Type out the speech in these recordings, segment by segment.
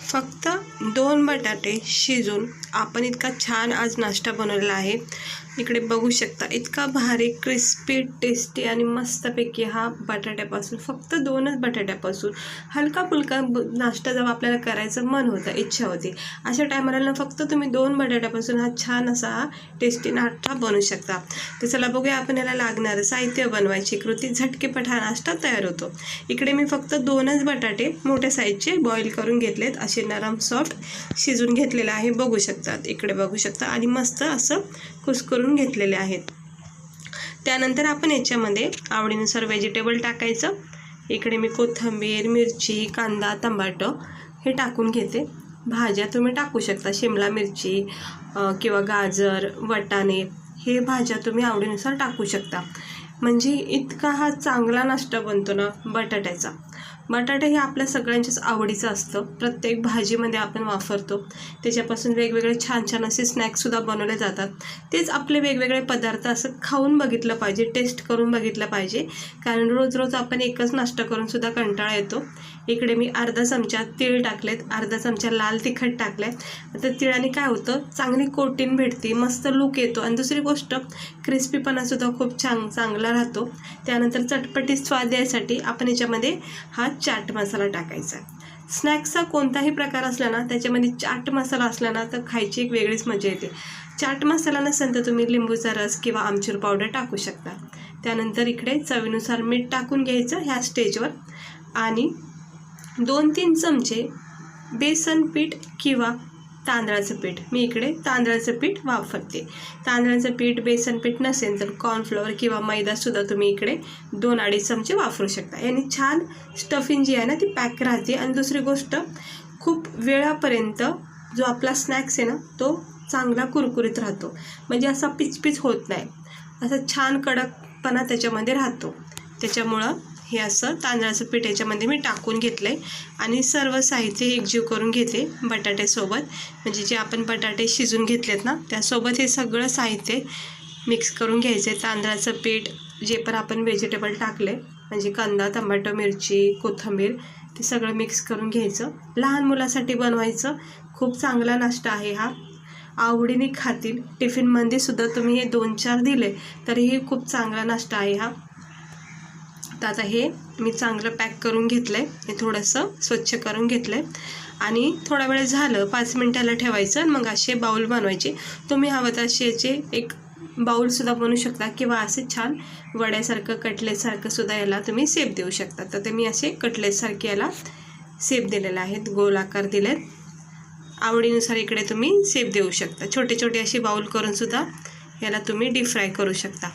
फक्त 2 बटाटे शिजून आपण इतका छान आज नाश्ता बनवलेला आहे। इकडे बघू शकता इतका भारी क्रिस्पी टेस्टी आणि मस्तपैकी हा बटाट्यापासून फक्त 2च बटाट्यापासून हलका फुलका नाश्ता जेव्हा आपल्याला करायचं मन होतं, इच्छा होती, अशा टायमाला फक्त तुम्ही 2 बटाट्यापासून हा छान असा हा टेस्टी नाश्ता बनवू शकता। तर चला बघूया आपण याला लागणारं साहित्य, बनवायची कृती, झटकेपट हा नाश्ता तयार होतो। इकडे मी फक्त 2च बटाटे मोठ्या साईजचे बॉईल करून घेतलेत, असे नरम सॉफ्ट शिजून घेतलेले आहे, बघू शकतात, इकडे बघू शकता, आणि मस्त असं कुस्करून घेतलेले आहेत। त्यानंतर आपण याच्यामध्ये आवडीनुसार व्हेजिटेबल टाकायचं। इकडे मी कोथिंबीर, मिरची, कांदा, टमाटो हे टाकून घेते। भाज्या तुम्ही टाकू शकता, शिमला मिरची किंवा गाजर, वाटाणे हे भाज्या तुम्ही आवडीनुसार टाकू शकता। म्हणजे इतका हा चांगला नाश्ता बनतो ना बटाट्याचा। बटाटे हे आपल्या सगळ्यांच्याच आवडीचं असतं, प्रत्येक भाजीमध्ये आपण वापरतो। त्याच्यापासून वेगवेगळे छान छान असे स्नॅक्ससुद्धा बनवले जातात। तेच आपले वेगवेगळे पदार्थ असं खाऊन बघितलं पाहिजे, टेस्ट करून बघितलं पाहिजे, कारण रोज रोज आपण एकच नाश्ता करूनसुद्धा कंटाळा येतो। इकडे मी अर्धा चमचा तीळ टाकलेत, अर्धा चमचा लाल तिखट टाकले। तर तिळाने काय होतं, चांगली कोटिंग भेटते, मस्त लुक येतो, आणि दुसरी गोष्ट क्रिस्पीपणासुद्धा खूप चांगला राहतो। त्यानंतर चटपटीत स्वाद द्यायसाठी आपण याच्यामध्ये हा चाट मसाला टाकायचा। स्नॅक्सचा कोणताही प्रकार असला ना, त्याच्यामध्ये चाट मसाला असला ना तर खायची एक वेगळीच मजा येते। चाट मसाला नसेल तर तुम्ही लिंबूचा रस किंवा आमचूर पावडर टाकू शकता। त्यानंतर इकडे चवीनुसार मीठ टाकून घ्यायचं ह्या स्टेजवर, आणि 2-3 चमचे बेसन पीठ किंवा तांदळाचं पीठ, मी इकडे तांदळाचं पीठ वापरते। तांदळाचं पीठ, बेसन पीठ नसेल तर कॉर्नफ्लॉवर किंवा मैदासुद्धा तुम्ही इकडे 2-2.5 चमचे वापरू शकता। याने छान स्टफिंग जी आहे ना ती पॅक राहते, आणि दुसरी गोष्ट खूप वेळापर्यंत जो आपला स्नॅक्स आहे ना तो चांगला कुरकुरीत राहतो, म्हणजे असा पिचपिच होत नाही, असा छान कडकपणा त्याच्यामध्ये राहतो। त्याच्यामुळं हे असं तांदळाचं पीठ याच्यामध्ये मी टाकून घेतलं आहे, आणि सर्व साहित्य एकजीव करून घेते बटाट्यासोबत, म्हणजे जे आपण बटाटे शिजून घेतलेत ना त्यासोबत हे सगळं साहित्य मिक्स करून घ्यायचं आहे। तांदळाचं पीठ, जे पण आपण व्हेजिटेबल टाकले म्हणजे कांदा, टमाटो, मिरची, कोथिंबीर, ते सगळं मिक्स करून घ्यायचं। लहान मुलासाठी बनवायचं, खूप चांगला नाश्ता आहे हा, आवडीने खातील। टिफिनमध्ये सुद्धा तुम्ही हे 2-4 दिले तरीही खूप चांगला नाश्ता आहे हा। तर आता हे मी चांगलं पॅक करून घेतलं आहे, हे थोडंसं स्वच्छ करून घेतलं आहे, आणि थोडा वेळ झालं 5 मिनिटाला ठेवायचं, आणि मग असे बाऊल बनवायचे। तुम्ही हवं तर असे एक बाऊलसुद्धा बनवू शकता, किंवा असे छान वड्यासारखं, कटलेटसारखं सुद्धा याला तुम्ही शेप देऊ शकता। तर ते मी असे कटलेटसारखे याला शेप दिलेले आहेत, गोल आकार दिलेत, आवडीनुसार इकडे तुम्ही शेप देऊ शकता। छोटे छोटे असे बाऊल करूनसुद्धा याला तुम्ही डीप फ्राय करू शकता।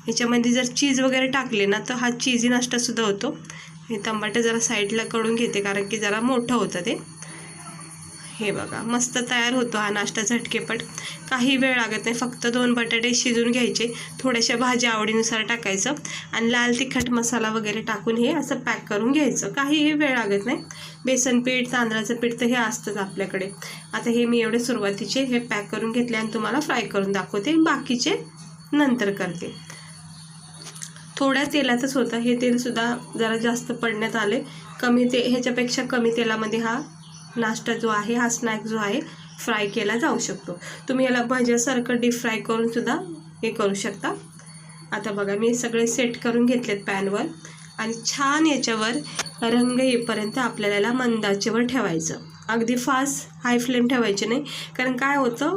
याच्यामध्ये जर चीज वगैरे टाकले ना तर हा चीजी नाश्तासुद्धा होतो। हे टमाटर जरा साईडला काढून घेते, कारण की जरा मोठं होतं ते। हे बघा मस्त तयार होतो हा नाश्ता झटकेपट, काही वेळ लागत नाही, फक्त 2 बटाटे शिजून घ्यायचे, थोड्याशा भाज्या आवडीनुसार टाकायचं, आणि लाल तिखट मसाला वगैरे टाकून हे असं पॅक करून घ्यायचं, काहीही वेळ लागत नाही। बेसन पीठ, तांदळाचं पीठ तर हे असतंच आपल्याकडे। आता हे मी एवढे सुरुवातीचे हे पॅक करून घेतले, आणि तुम्हाला फ्राय करून दाखवते, बाकीचे नंतर करते। थोड्या तेलातच होतं हे, तेलसुद्धा जरा जास्त पडण्यात आले, ह्याच्यापेक्षा कमी तेलामध्ये हा नाश्ता जो आहे, हा स्नॅक जो आहे फ्राय केला जाऊ शकतो। तुम्ही याला भज्यासारखं डीप फ्राय करूनसुद्धा हे करू शकता। आता बघा मी सगळे सेट करून घेतलेत पॅनवर, आणि छान याच्यावर रंग येईपर्यंत आपल्याला याला मंद आचेवर ठेवायचं, अगदी फास्ट हाय फ्लेम ठेवायची नाही, कारण काय होतं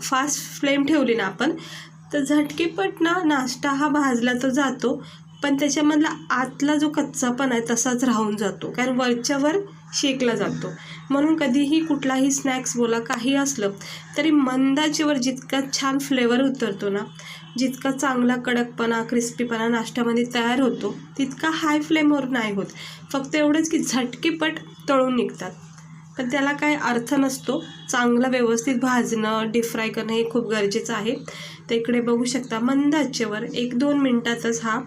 फास्ट फ्लेम ठेवली ना आपण तर झटकेपट ना नाश्ता हा भाजला तर जातो, पण त्याच्यामधला आतला जो कच्चापणा आहे तसाच राहून जातो, कारण वरच्यावर शेकला जातो। म्हणून कधीही कुठलाही स्नॅक्स बोला, काही असलं तरी मंद आचेवर जितका छान फ्लेवर उतरतो ना, जितका चांगला कडकपणा, क्रिस्पीपणा नाश्त्यामध्ये तयार होतो, तितका हाय फ्लेमवर नाही होत। फक्त एवढंच की झटकेपट तळून निघतात, पण त्याला काही अर्थ नसतो। चांगलं व्यवस्थित भाजणं, डीप फ्राय करणं हे खूप गरजेचं आहे। तर इकडे बघू शकता मंद आचेवर 1-2 मिनिटातच हा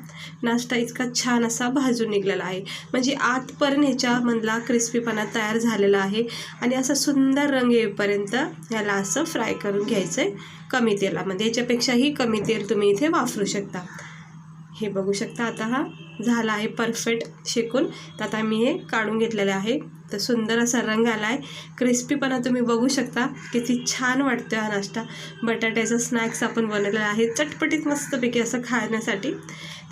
नाश्ता इतका छान असा भाजून निघलेला आहे, म्हणजे आतपर्यंत ह्याच्यामधला क्रिस्पीपणा तयार झालेला आहे, आणि असा सुंदर रंग येईपर्यंत याला असं फ्राय करून घ्यायचं आहे कमी तेलामध्ये। याच्यापेक्षाही कमी तेल तुम्ही इथे वापरू शकता। हे बघू शकता आता हा झाला आहे परफेक्ट शेकून. तर आता मी हे काढून घेतलेले आहे. तर सुंदर असा रंग आला आहे, क्रिस्पीपणा तुम्ही बघू शकता किती छान वाटतो हा नाश्ता. बटाट्याचा स्नॅक्स आपण बनवलेला आहे चटपटीत मस्तपैकी असं खाण्यासाठी.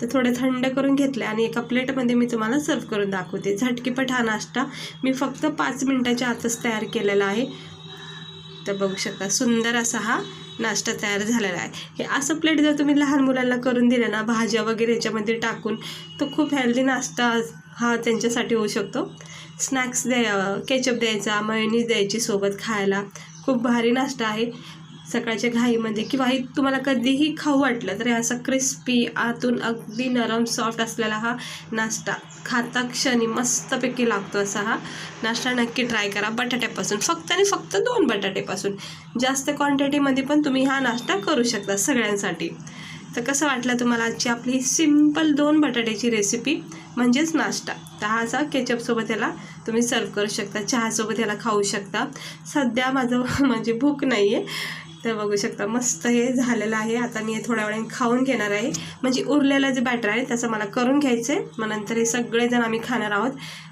तर थोडं थंड करून घेतलं आणि एका प्लेटमध्ये मी तुम्हाला सर्व करून दाखवते. झटकीपट हा नाश्ता मी फक्त 5 मिनिटाच्या आतच तयार केलेला आहे. तर बघू शकता सुंदर असा हा नाश्ता तयार झालेला आहे. हे असं प्लेट जर तुम्ही लहान मुलांना करून दिलं ना, भाज्या वगैरे याच्यामध्ये टाकून, तो खूप हेल्दी नाश्ता हा त्यांच्यासाठी होऊ शकतो. स्नॅक्स केचप द्यायचा, मेयोनीज द्यायची सोबत खायला. खूप भारी नाश्ता आहे. सकाळच्या घाईमध्ये किंवा तुम्हाला कधीही खाऊ वाटलं तरी असा क्रिस्पी आतून अगदी नरम सॉफ्ट असलेला हा नाश्ता खाता क्षणी मस्तपैकी लागतो. असा हा नाश्ता नक्की ट्राय करा. बटाट्यापासून फक्त आणि फक्त 2 बटाट्यापासून जास्त क्वांटिटीमध्ये पण तुम्ही हा नाश्ता करू शकता सगळ्यांसाठी. तर कसं वाटलं तुम्हाला आजची आपली सिंपल 2 बटाट्याची रेसिपी म्हणजेच नाश्ता. तर हा असा केचपसोबत याला तुम्ही सर्व करू शकता, चहासोबत याला खाऊ शकता. सध्या माझं म्हणजे भूक नाही आहे. तर बघू शकता मस्त हे झालेलं आहे. आता मी हे थोड्या वेळाने खाऊन घेणार आहे. म्हणजे उरलेलं जे बॅटर आहे त्याचं मला करून घ्यायचं आहे. मग नंतर हे सगळेजण आम्ही खाणार आहोत.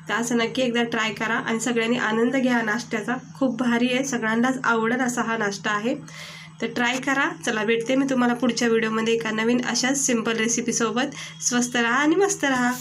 तर असं नक्की एकदा ट्राय करा आणि सगळ्यांनी आनंद घ्या नाश्त्याचा. खूप भारी आहे, सगळ्यांनाच आवडेल असा हा नाश्ता आहे. तर ट्राय करा. चला भेटते मी तुम्हाला पुढच्या व्हिडिओमध्ये एका नवीन अशाच सिंपल रेसिपीसोबत. स्वस्त राहा आणि मस्त राहा.